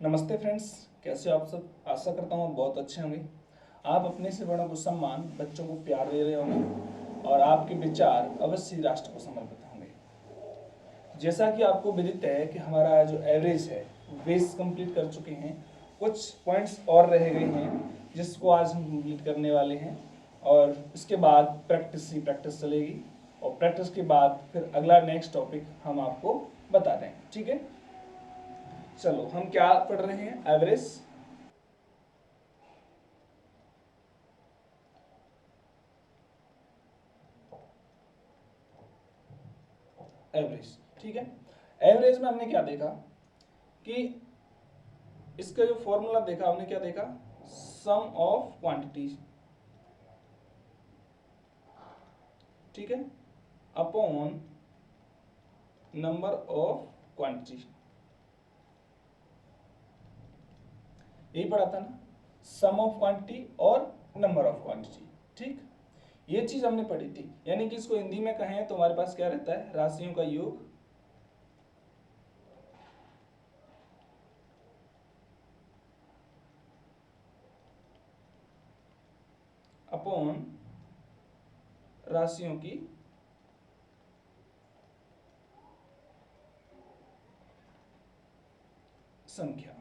नमस्ते फ्रेंड्स, कैसे हो आप सब। आशा करता हूँ आप बहुत अच्छे होंगे। आप अपने से बड़ों को सम्मान, बच्चों को प्यार दे रहे होंगे और आपके विचार अवश्य राष्ट्र को समर्पित होंगे। जैसा कि आपको विदित है कि हमारा जो एवरेज है बेस कंप्लीट कर चुके हैं, कुछ पॉइंट्स और रह गए हैं जिसको आज हम कंप्लीट करने वाले हैं और इसके बाद प्रैक्टिस ही प्रैक्टिस चलेगी और प्रैक्टिस के बाद फिर अगला नेक्स्ट टॉपिक हम आपको बता दें। ठीक है, चलो हम क्या पढ़ रहे हैं। एवरेज। एवरेज, ठीक है। एवरेज में हमने क्या देखा कि इसका जो फॉर्मूला देखा, हमने क्या देखा, सम ऑफ क्वांटिटीज, ठीक है, अपॉन नंबर ऑफ क्वांटिटी। यही पढ़ा था ना, सम ऑफ क्वांटिटी और नंबर ऑफ क्वांटिटी। ठीक, ये चीज हमने पढ़ी थी। यानी कि इसको हिंदी में कहें तो हमारे पास क्या रहता है, राशियों का योग अपॉन राशियों की संख्या।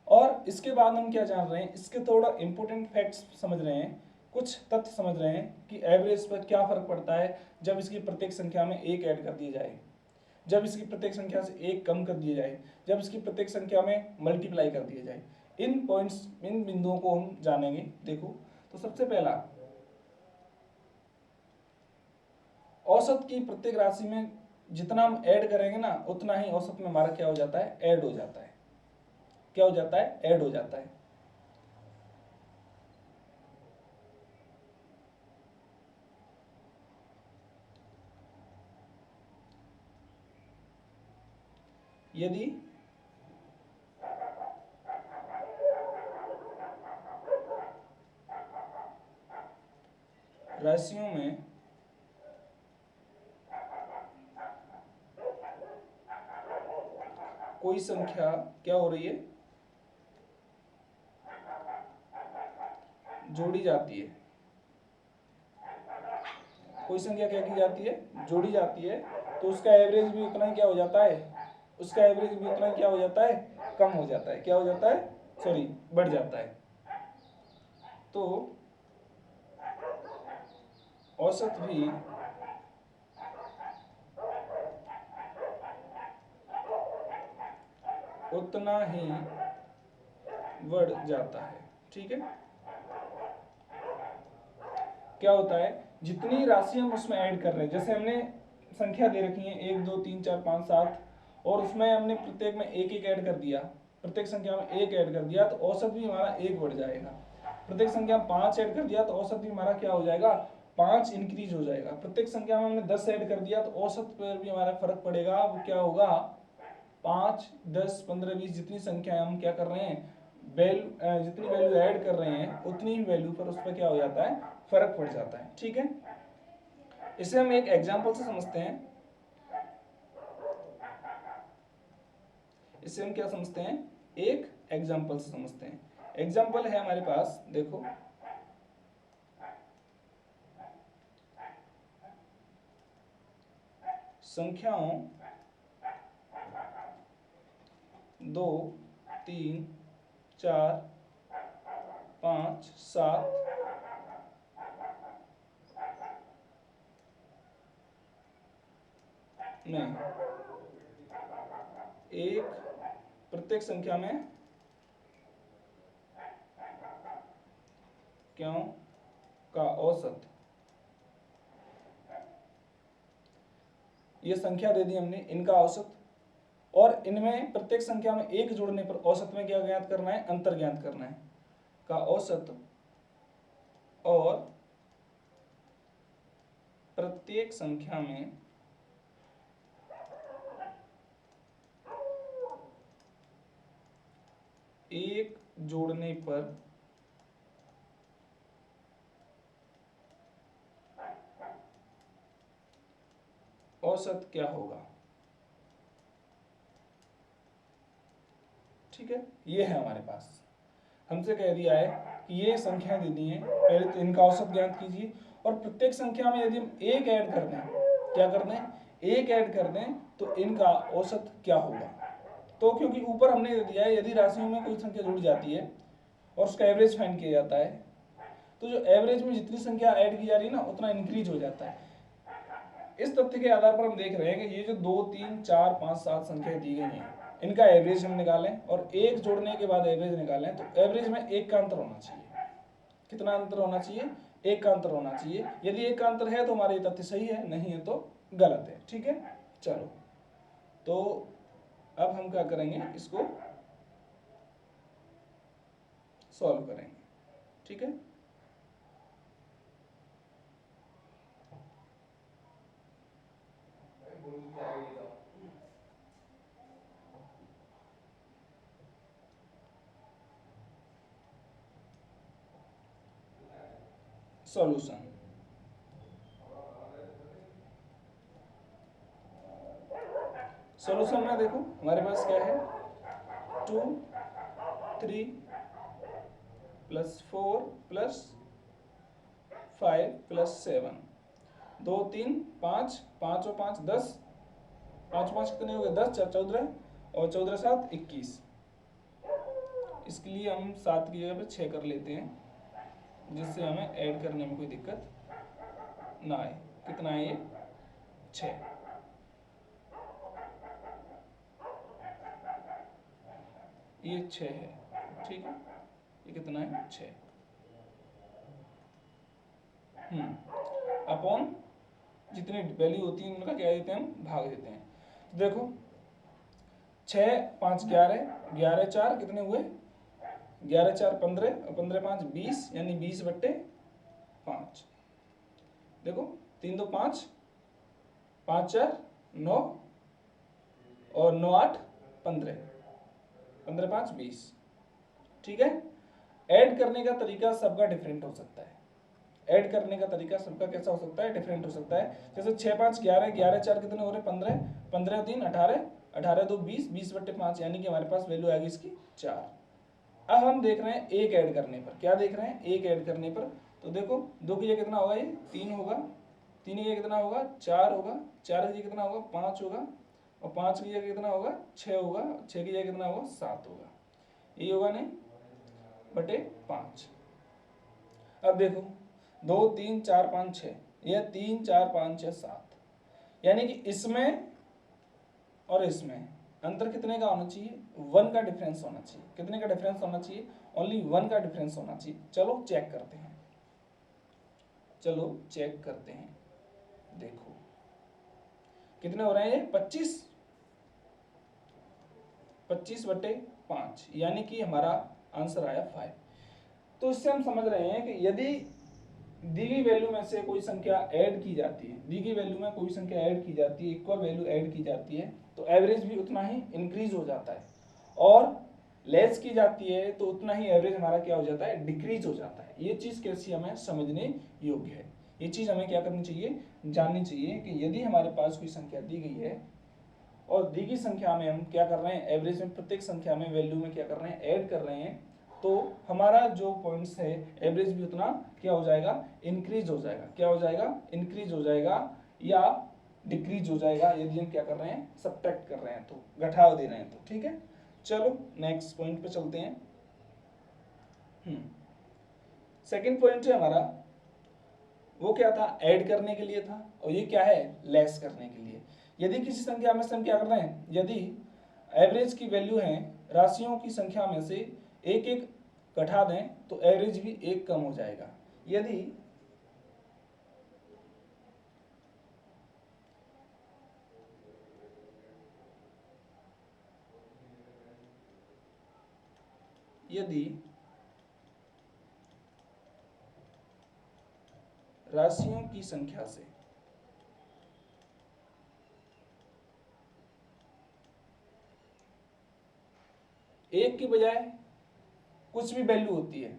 और इसके बाद हम क्या जान रहे हैं, इसके थोड़ा इंपॉर्टेंट फैक्ट्स समझ रहे हैं, कुछ तथ्य समझ रहे हैं कि एवरेज पर क्या फर्क पड़ता है जब इसकी प्रत्येक संख्या में एक ऐड कर दिया जाए, जब इसकी प्रत्येक संख्या से एक कम कर दिया जाए, जब इसकी प्रत्येक संख्या में मल्टीप्लाई कर दिया जाए। इन पॉइंट्स, इन बिंदुओं को हम जानेंगे। देखो, तो सबसे पहला, औसत की प्रत्येक राशि में जितना हम ऐड करेंगे ना, उतना ही औसत में हमारा क्या हो जाता है, ऐड हो जाता है। क्या हो जाता है, ऐड हो जाता है। यदि राशियों में कोई संख्या क्या हो रही है, जोड़ी जाती है, कोई संख्या क्या की जाती है, जोड़ी जाती है, तो उसका एवरेज भी उतना ही क्या हो जाता है, उसका एवरेज भी उतना ही क्या हो जाता है, कम हो जाता है। क्या हो जाता है, सॉरी, बढ़ जाता है। तो औसत भी उतना ही बढ़ जाता है। ठीक है, क्या होता है, जितनी राशि हम उसमें ऐड कर रहे हैं, जैसे हमने संख्या दे रखी है 1 2 3 4 5 7 और उसमें हमने प्रत्येक में एक एक ऐड कर दिया, प्रत्येक संख्या में एक ऐड कर दिया तो औसत भी हमारा एक बढ़ जाएगा। प्रत्येक संख्या में 5 ऐड कर दिया तो औसत भी हमारा क्या हो जाएगा, 5 इंक्रीज हो जाएगा। प्रत्येक संख्या में हमने 10 ऐड कर दिया तो औसत पर भी हमारा फर्क पड़ेगा, वो क्या होगा, 5 10 15 20, जितनी संख्या हम क्या कर रहे हैं, वैल्यू, जितनी वैल्यू ऐड कर रहे हैं उतनी ही वैल्यू पर उस पर क्या हो जाता है, फर्क पड़ जाता है। ठीक है, इसे हम एक एग्जांपल से समझते हैं। इसे हम क्या समझते हैं, एक एग्जांपल से समझते हैं। एग्जांपल है हमारे पास, देखो, संख्याओं 2 3 4 5 7 में एक प्रत्येक संख्या में क्यों का औसत, ये संख्या दे दी हमने, इनका औसत, और इनमें प्रत्येक संख्या में एक जोड़ने पर औसत में क्या ज्ञात करना है, अंतर ज्ञात करना है, का औसत और प्रत्येक संख्या में एक जोड़ने पर औसत क्या होगा। ठीक है, ये है हमारे पास। हमसे कह दिया है कि ये संख्याएं दे दी हैं, पहले तो इनका औसत ज्ञात कीजिए और प्रत्येक संख्या में यदि हम एक ऐड कर दें, क्या कर दें, एक ऐड कर दें तो इनका औसत क्या होगा। तो क्योंकि ऊपर हमने दे दिया है यदि राशियों में कोई संख्या जुड़ जाती है और उसका एवरेज फाइंड किया जाता है, तो जो एवरेज में जितनी संख्या ऐड की जा रही है ना उतना इंक्रीज हो जाता है। इस तथ्य के आधार पर हम देख रहे हैं कि ये जो 2, 3, 4, 5, 7 संख्याएं दी गई हैं, इनका एवरेज हम निकालें और एक जोड़ने के बाद एवरेज निकालें तो एवरेज में एक का अंतर होना चाहिए। कितना अंतर होना चाहिए, एक का अंतर होना चाहिए। यदि एक का अंतर है तो हमारा ये तथ्य सही है, नहीं है तो गलत है। ठीक है, चलो तो अब हम क्या करेंगे, इसको सॉल्व करेंगे। ठीक है, सॉल्यूशन। सॉल्यूशन में देखो हमारे पास क्या है, 2, 3 + 4 + 5 + 7, 2, 3, 5, 5 और 5 10, 5 5 कितने हो गए 10, 4 14 और 14 7 21। इसके लिए हम 7 की जगह पे 6 कर लेते हैं, जिससे हमें ऐड करने में कोई दिक्कत ना आए। कितना है ये, 6। ये 6 है, ठीक है, ये कितना है 6 अपॉन जितनी वैल्यू होती है उनका क्या देते हैं हम, भाग देते हैं। तो देखो 6 5 11, 11 4 कितने हुए, 11 4 15 और 15 5 20, यानी 20/5। देखो 3 2 5, 5 4 9 और 9 8 15, 15 5 20। ठीक है, ऐड करने का तरीका सबका डिफरेंट हो सकता है। ऐड करने का तरीका सबका कैसा हो सकता है, डिफरेंट हो सकता है। जैसे 6 5 11, 11 4 कितने हो रहे 15, 15 3 18, 18 2 20, 20/5, यानी कि हमारे पास वैल्यू आएगी इसकी 4। अब हम देख रहे हैं एक ऐड करने पर, क्या देख रहे हैं, एक ऐड करने पर। तो देखो 2 की जगह कितना होगा, ये 3 होगा, 3 की जगह कितना होगा 4 होगा, 4 की जगह कितना होगा 5 होगा, और 5 की जगह कितना होगा 6 होगा, 6 की जगह कितना होगा 7 होगा। ये होगा नहीं बटे 5। अब देखो 2 3 4 5 6, यह 3 4 5 6 7, यानी कि इसमें और इसमें अंतर कितने का होना चाहिए, 1 का डिफरेंस होना चाहिए। कितने का डिफरेंस होना चाहिए, ओनली 1 का डिफरेंस होना चाहिए। चलो चेक करते हैं, चलो चेक करते हैं। देखो कितने हो रहे हैं, ये 25/5, यानी कि हमारा आंसर आया 5। तो इससे हम समझ रहे हैं कि यदि दी गई वैल्यू में से कोई संख्या ऐड की जाती है, दी गई वैल्यू में कोई संख्या ऐड की जाती है, इक्वल वैल्यू ऐड की जाती है, तो एवरेज भी उतना ही इंक्रीज हो जाता है, और लेस की जाती है तो उतना ही एवरेज हमारा क्या हो जाता है, डिक्रीज हो जाता है। ये चीज कैसी हमें समझने योग्य है, ये चीज हमें क्या करनी चाहिए, जाननी चाहिए कि यदि हमारे पास कोई संख्या दी गई है और दी गई संख्या में हम क्या कर रहे हैं, एवरेज में प्रत्येक संख्या में वैल्यू में क्या कर रहे हैं, ऐड कर रहे हैं, तो हमारा जो पॉइंट्स है एवरेज भी उतना क्या हो जाएगा, इंक्रीज हो जाएगा। क्या हो जाएगा, इंक्रीज हो जाएगा या डिक्रीज हो जाएगा, यदि हम क्या कर रहे हैं, सब्ट्रैक्ट कर रहे हैं, तो घटाव दे रहे हैं तो। ठीक है, चलो नेक्स्ट पॉइंट पे चलते हैं। सेकंड पॉइंट है हमारा, वो क्या था, ऐड करने के लिए था, और ये क्या है, लेस करने के लिए। यदि किसी संख्या में से हम क्या कर रहे हैं, यदि एवरेज की वैल्यू है राशियों की संख्या में से एक एक घटा दें तो एवरेज भी एक कम हो जाएगा। यदि यदि राशियों की संख्या से एक की बजाय कुछ भी वैल्यू होती है,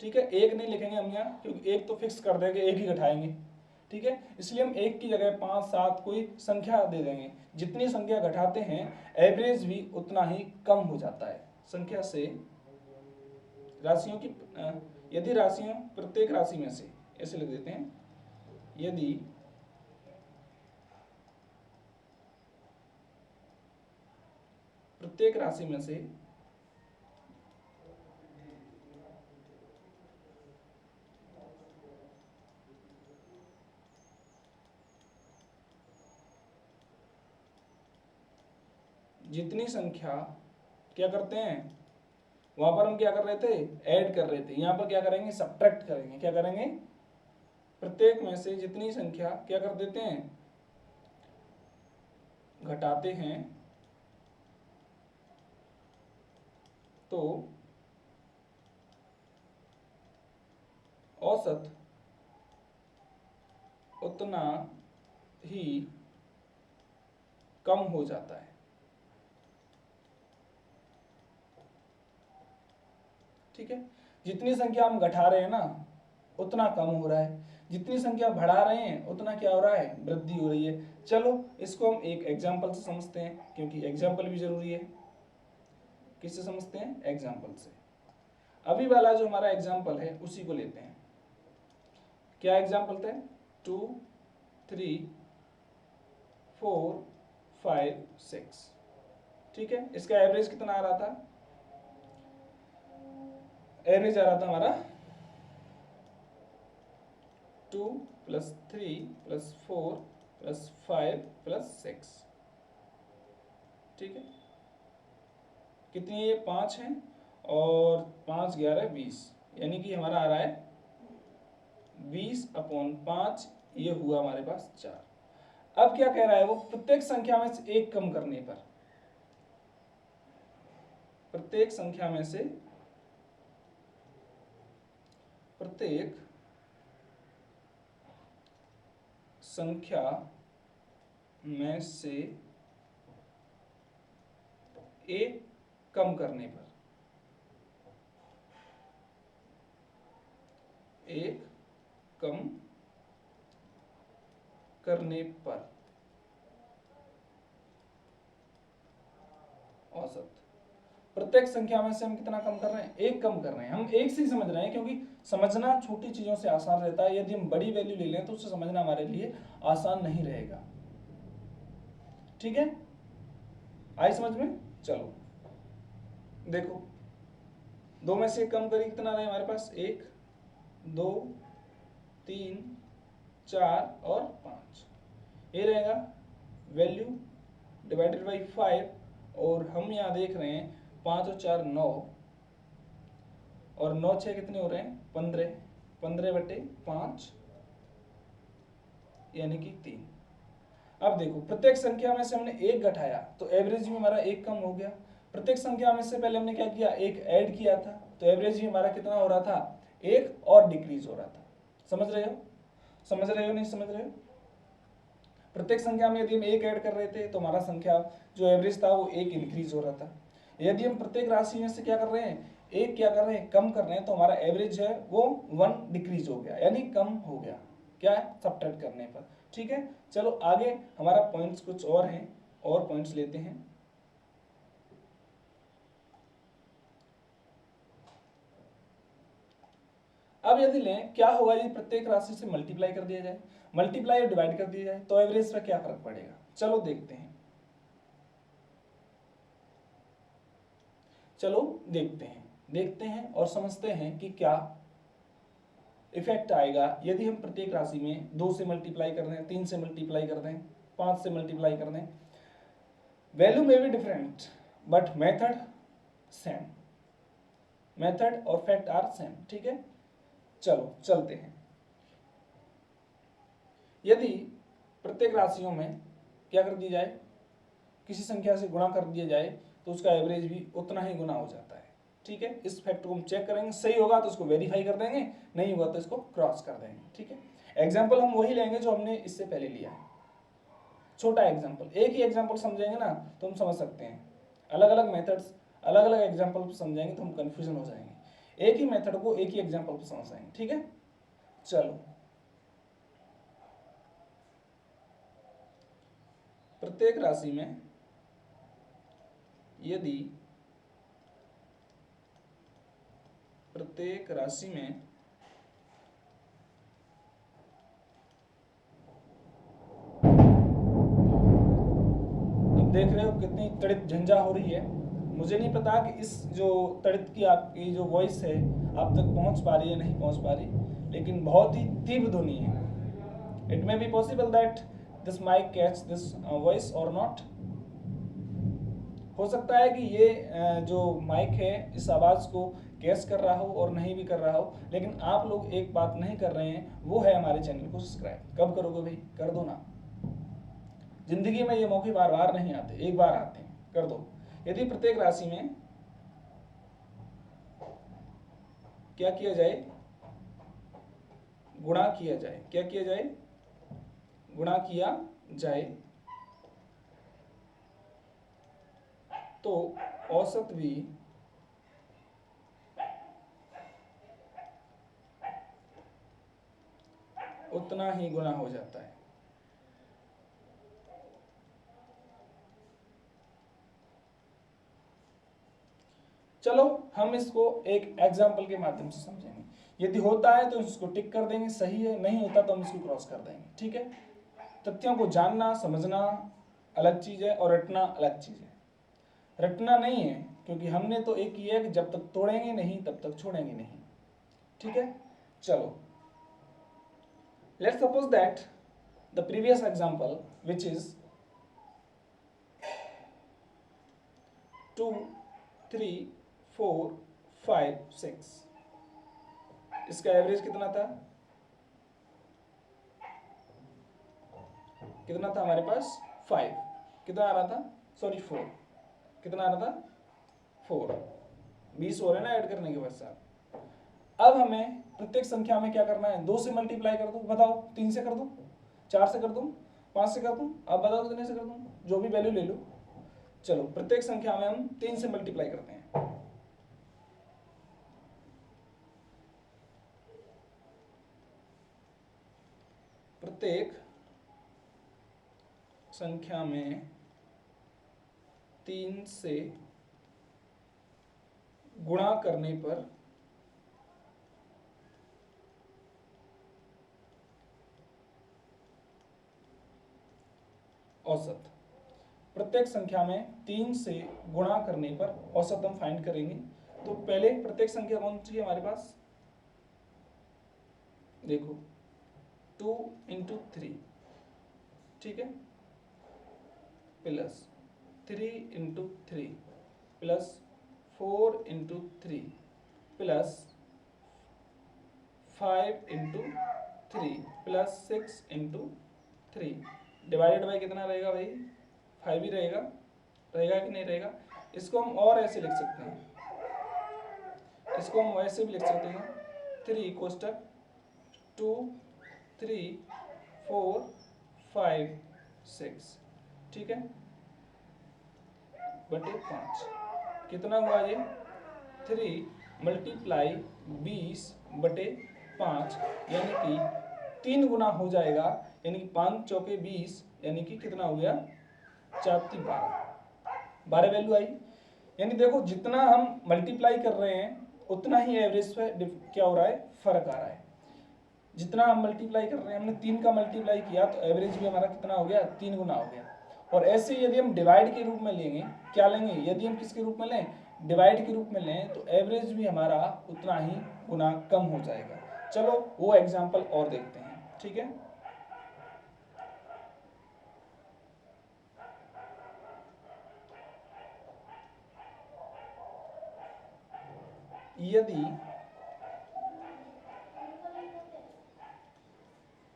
ठीक है, एक नहीं लिखेंगे हम यहाँ, क्योंकि एक तो फिक्स कर देंगे, एक ही घटाएंगे। ठीक है, इसलिए हम 1 की जगह 5, 7 कोई संख्या दे देंगे। जितनी संख्या घटाते हैं एवरेज भी उतना ही कम हो जाता है। संख्या से राशियों की यदि राशियों प्रत्येक राशि में से, ऐसे लिख देते हैं, यदि प्रत्येक राशि में से जितनी संख्या क्या करते हैं, वहां पर हम क्या कर रहे थे, ऐड कर रहे थे, यहां पर क्या करेंगे, सब्ट्रैक्ट करेंगे। क्या करेंगे, प्रत्येक में से जितनी संख्या क्या कर देते हैं, घटाते हैं, तो औसत उतना ही कम हो जाता है। ठीक है, जितनी संख्या हम घटा रहे हैं ना उतना कम हो रहा है, जितनी संख्या बढ़ा रहे हैं उतना क्या हो रहा है, वृद्धि हो रही है। चलो इसको हम एक एग्जाम्पल से समझते हैं, क्योंकि एग्जाम्पल भी जरूरी है। किससे समझते हैं, एग्जाम्पल से। अभी वाला जो हमारा एग्जाम्पल है उसी को लेते हैं। क्या एग्जाम्पल थे, 2, 3, 4, 5, 6। ठीक है, इसका एवरेज कितना आ रहा था, एवरेज आ रहा था हमारा 2 + 3 + 4 + 5 + 6। ठीक है, कितनी है, ये 5 है, और 5, 11, 20, यानी कि हमारा आ रहा है 20/5, ये हुआ हमारे पास 4। अब क्या कह रहा है वो, प्रत्येक संख्या में से एक कम करने पर, प्रत्येक संख्या में से प्रत्येक संख्या में से एक कम करने पर, एक कम करने पर औसत, प्रत्येक संख्या में से हम कितना कम कर रहे हैं, एक कम कर रहे हैं। हम एक से ही समझ रहे हैं, क्योंकि समझना छोटी चीजों से आसान रहता है। यदि हम बड़ी वैल्यू ले लें तो उससे समझना हमारे लिए आसान नहीं रहेगा। ठीक है, आई समझ में। चलो देखो, 2 में से कम करी कितना रहे हमारे पास, 1, 2, 3, 4 और 5, ये रहेगा वैल्यू डिवाइडेड बाई 5। और हम यहाँ देख रहे हैं 5 और 4 9, और 9 6 कितने हो रहे हैं, 15, 15/5 यानी कि 3। अब देखो, प्रत्येक संख्या में से हमने एक घटाया तो एवरेज भी हमारा एक कम हो गया। प्रत्येक संख्या में से पहले हमने क्या किया, एक ऐड किया था, तो एवरेज भी हमारा कितना हो रहा था, एक और डिक्रीज हो रहा था। समझ रहे हो, समझ रहे हो, नहीं समझ रहे हो। प्रत्येक संख्या में यदि हम एक ऐड कर रहे थे तो हमारा संख्या जो एवरेज था वो एक इंक्रीज हो रहा था। यदि हम प्रत्येक राशि में से क्या कर रहे हैं, एक क्या कर रहे हैं, कम कर रहे हैं, तो हमारा एवरेज है वो 1 डिक्रीज हो गया, यानी कम हो गया। क्या है, सब्ट्रैक्ट करने पर। ठीक है, चलो आगे हमारा पॉइंट्स कुछ और हैं, और पॉइंट्स लेते हैं। अब यदि लें, क्या होगा यदि प्रत्येक राशि से मल्टीप्लाई कर दिया जाए, मल्टीप्लाई और डिवाइड कर दिया जाए, तो एवरेज पर क्या फर्क पड़ेगा। चलो देखते हैं, चलो देखते हैं और समझते हैं कि क्या इफेक्ट आएगा यदि हम प्रत्येक राशि में 2 से मल्टीप्लाई कर दें, 3 से मल्टीप्लाई कर दें, 5 से मल्टीप्लाई कर दें। वैल्यू में भी different but method same, method और फैक्ट आर सेम। ठीक है, चलो चलते हैं। यदि प्रत्येक राशियों में क्या कर दिया जाए, किसी संख्या से गुणा कर दिया जाए, तो उसका एवरेज भी उतना ही गुना हो जाता है। ठीक है, इस फैक्ट को हम चेक करेंगे, सही होगा तो उसको वेरीफाई कर देंगे, नहीं हुआ तो इसको क्रॉस कर देंगे। ठीक है, एग्जाम्पल हम वही लेंगे जो हमने इससे पहले लिया है, छोटा एग्जाम्पल। एक ही एग्जाम्पल समझेंगे ना तो हम समझ सकते हैं, अलग अलग मेथड्स अलग अलग एग्जाम्पल समझेंगे तो हम कंफ्यूजन हो जाएंगे। एक ही मेथड को एक ही एग्जाम्पल पर समझ आएंगे। ठीक है, चलो प्रत्येक राशि में यदि प्रत्येक राशि में देख रहे हो कितनी तड़ित झंझा हो रही है। मुझे नहीं पता कि इस जो तड़ित की आपकी जो वॉइस है आप तक पहुंच पा रही है नहीं पहुंच पा रही, लेकिन बहुत ही तीव्र ध्वनि है। It may be possible that this mic catch this voice और नॉट। हो सकता है कि ये जो माइक है इस आवाज को कैच कर रहा हो और नहीं भी कर रहा हो, लेकिन आप लोग एक बात नहीं कर रहे हैं, वो है हमारे चैनल को सब्सक्राइब। कब करोगे भाई? कर दो ना। जिंदगी में ये मौके बार बार नहीं आते, एक बार आते हैं, कर दो। यदि प्रत्येक राशि में क्या किया जाए? गुणा किया जाए। क्या किया जाए? गुणा किया जाए तो औसत भी उतना ही गुना हो जाता है। चलो हम इसको एक एग्जाम्पल के माध्यम से समझेंगे। यदि होता है तो इसको टिक कर देंगे, सही है, नहीं होता तो हम इसको क्रॉस कर देंगे। ठीक है। तथ्यों को जानना समझना अलग चीज है और रटना अलग चीज है। रटना नहीं है, क्योंकि हमने तो एक किया है कि जब तक तोड़ेंगे नहीं तब तक छोड़ेंगे नहीं। ठीक है। चलो, let's suppose that the previous example, which is 2 3 4 5 6, इसका एवरेज कितना था? कितना था हमारे पास? 5। कितना आ रहा था? सॉरी 4। कितना आ रहा था? 4। 20 हो रहे ना ऐड करने के बाद साथ। अब हमें प्रत्येक संख्या में क्या करना है? 2 से मल्टीप्लाई कर दो। बताओ, 3 से कर दो, 4 से कर दो, 5 से कर दो, अब बताओ कितने से कर दो, जो भी वैल्यू ले लो। चलो, प्रत्येक संख्या में हम 3 से मल्टीप्लाई करते हैं। प्रत्येक संख्या में 3 से गुणा करने पर औसत। प्रत्येक संख्या में 3 से गुणा करने पर औसत हम फाइंड करेंगे। तो पहले प्रत्येक संख्या कौन सी है हमारे पास? देखो, 2 इंटू 3, ठीक है, plus 3 into 3 plus 4 into 3 plus 5 into 3 plus 6 into 3 divided by कितना रहेगा भाई? 5 ही रहेगा। रहेगा कि नहीं रहेगा? इसको हम और ऐसे लिख सकते हैं, इसको हम वैसे भी लिख सकते हैं, 3 कोष्टक 2 3 4 5 6, ठीक है, बटे 5। कितना हुआ ये? 3 मल्टीप्लाई 20 बटे 5, यानी कि 3 गुना हो जाएगा, यानी कि 5 चौके 20, यानी कि कितना हो गया? 4 3 12 वैल्यू आई। यानी देखो, जितना हम मल्टीप्लाई कर रहे हैं उतना ही एवरेज पे क्या हो रहा है? फर्क आ रहा है। जितना हम मल्टीप्लाई कर रहे हैं, हमने 3 का मल्टीप्लाई किया तो एवरेज भी हमारा कितना हो गया? 3 गुना हो गया। और ऐसे यदि हम डिवाइड के रूप में लेंगे, क्या लेंगे? यदि हम किसके रूप में लें? डिवाइड के रूप में लें, तो एवरेज भी हमारा उतना ही गुना कम हो जाएगा। चलो वो एग्जाम्पल और देखते हैं, ठीक है। यदि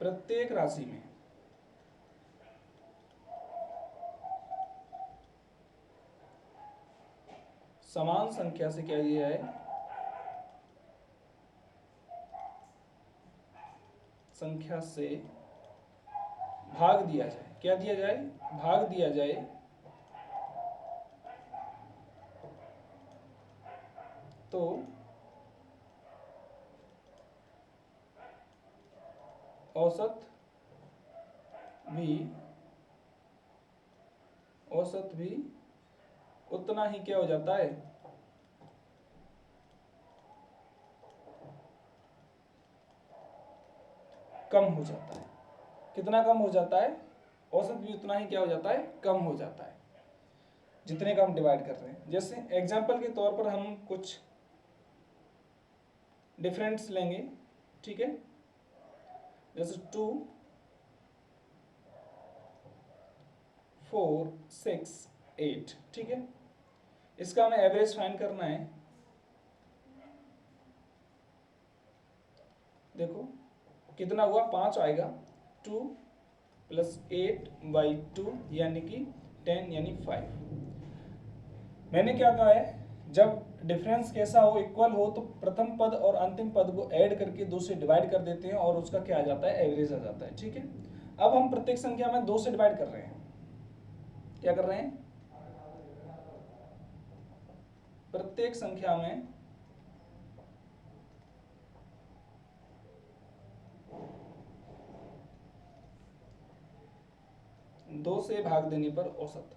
प्रत्येक राशि में समान संख्या से क्या दिया है? संख्या से भाग दिया जाए। क्या दिया जाए? भाग दिया जाए तो औसत भी औसत भी उतना ही क्या हो जाता है, कम हो जाता है। कितना कम हो जाता है, औसत भी उतना ही क्या हो जाता है, कम हो जाता है जितने का हम डिवाइड कर रहे हैं। जैसे एग्जांपल के तौर पर हम कुछ डिफरेंस लेंगे, ठीक है, जैसे 2 4 6 8, ठीक है। इसका हमें एवरेज फाइंड करना है। देखो कितना हुआ, 5 आएगा, 2 + 8/2 यानी कि 10 यानी 5। मैंने क्या कहा है, जब डिफरेंस कैसा हो, इक्वल हो, तो प्रथम पद और अंतिम पद को ऐड करके 2 से डिवाइड कर देते हैं और उसका क्या आ जाता है, एवरेज आ जाता है, ठीक है। अब हम प्रत्येक संख्या में 2 से डिवाइड कर रहे हैं। क्या कर रहे हैं, प्रत्येक संख्या में 2 से भाग देने पर औसत।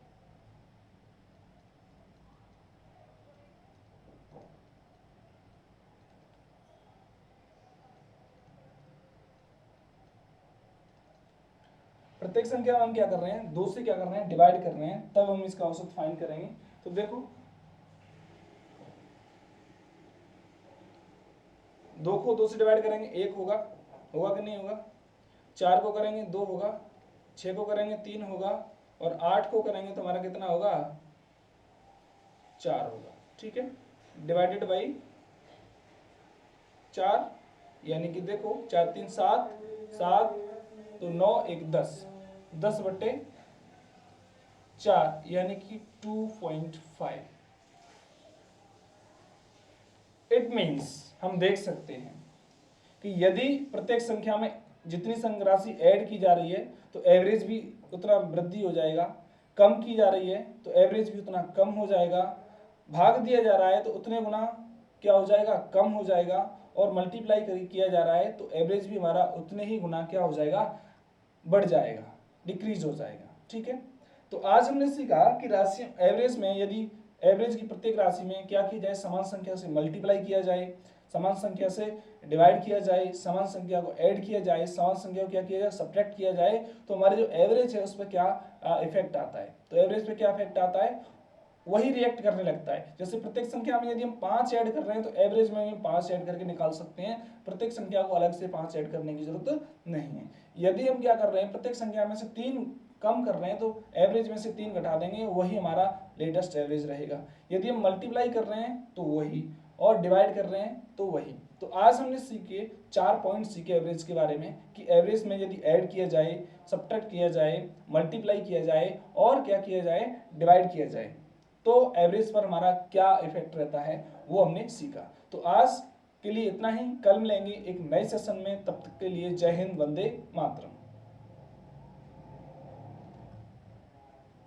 प्रत्येक संख्या में हम क्या कर रहे हैं, 2 से क्या कर रहे हैं, डिवाइड कर रहे हैं, तब हम इसका औसत फाइंड करेंगे। तो देखो 2 को 2 से डिवाइड करेंगे 1 होगा, होगा कि नहीं होगा। 4 को करेंगे 2 होगा, 6 को करेंगे 3 होगा, और 8 को करेंगे तो हमारा कितना होगा, 4 होगा, ठीक है। डिवाइडेड बाई 4 यानी कि देखो 4 3 7, 7 तो 9 1 10, 10/4 यानी कि 2.5। इट मीन्स हम देख सकते हैं कि यदि प्रत्येक संख्या में जितनी राशि ऐड की जा रही है तो एवरेज भी उतना वृद्धि हो जाएगा, कम की जा रही है तो एवरेज भी उतना कम हो जाएगा, भाग दिया जा रहा है तो उतने गुना क्या हो जाएगा, कम हो जाएगा, और मल्टीप्लाई किया जा रहा है तो एवरेज भी हमारा उतने ही गुना क्या हो जाएगा, बढ़ जाएगा, डिक्रीज हो जाएगा, ठीक है। तो आज हमने सीखा कि राशि एवरेज में, यदि एवरेज की प्रत्येक राशि में क्या की जाए, समान संख्या से मल्टीप्लाई किया जाए, समान संख्या से डिवाइड किया जाए, समान संख्या को ऐड किया जाए, समान संख्या को क्या किया जाए, सब्ट्रैक्ट किया जाए, तो हमारे जो एवरेज है उस पर क्या इफेक्ट आता है। तो एवरेज पे क्या इफेक्ट आता है, वही रिएक्ट करने लगता है। जैसे प्रत्येक संख्या में यदि हम 5 ऐड कर रहे हैं तो एवरेज में हम 5 ऐड करके निकाल सकते हैं, प्रत्येक संख्या को अलग से 5 ऐड करने की जरूरत नहीं है। यदि हम क्या कर रहे हैं, प्रत्येक संख्या में से 3 कम कर रहे हैं तो एवरेज में से 3 घटा देंगे, वही हमारा लेटेस्ट एवरेज रहेगा। यदि हम मल्टीप्लाई कर रहे हैं तो वही, और डिवाइड कर रहे हैं तो वही। तो आज हमने सीखे 4 पॉइंट सीखे एवरेज के बारे में, कि एवरेज में यदि ऐड किया जाए, सब्ट्रैक्ट किया जाए, मल्टीप्लाई किया जाए और क्या किया जाए, डिवाइड किया जाए, तो एवरेज पर हमारा क्या इफेक्ट रहता है वो हमने सीखा। तो आज के लिए इतना ही, कल मिलेंगे एक नए सेशन में, तब तक के लिए जय हिंद, वंदे मातरम।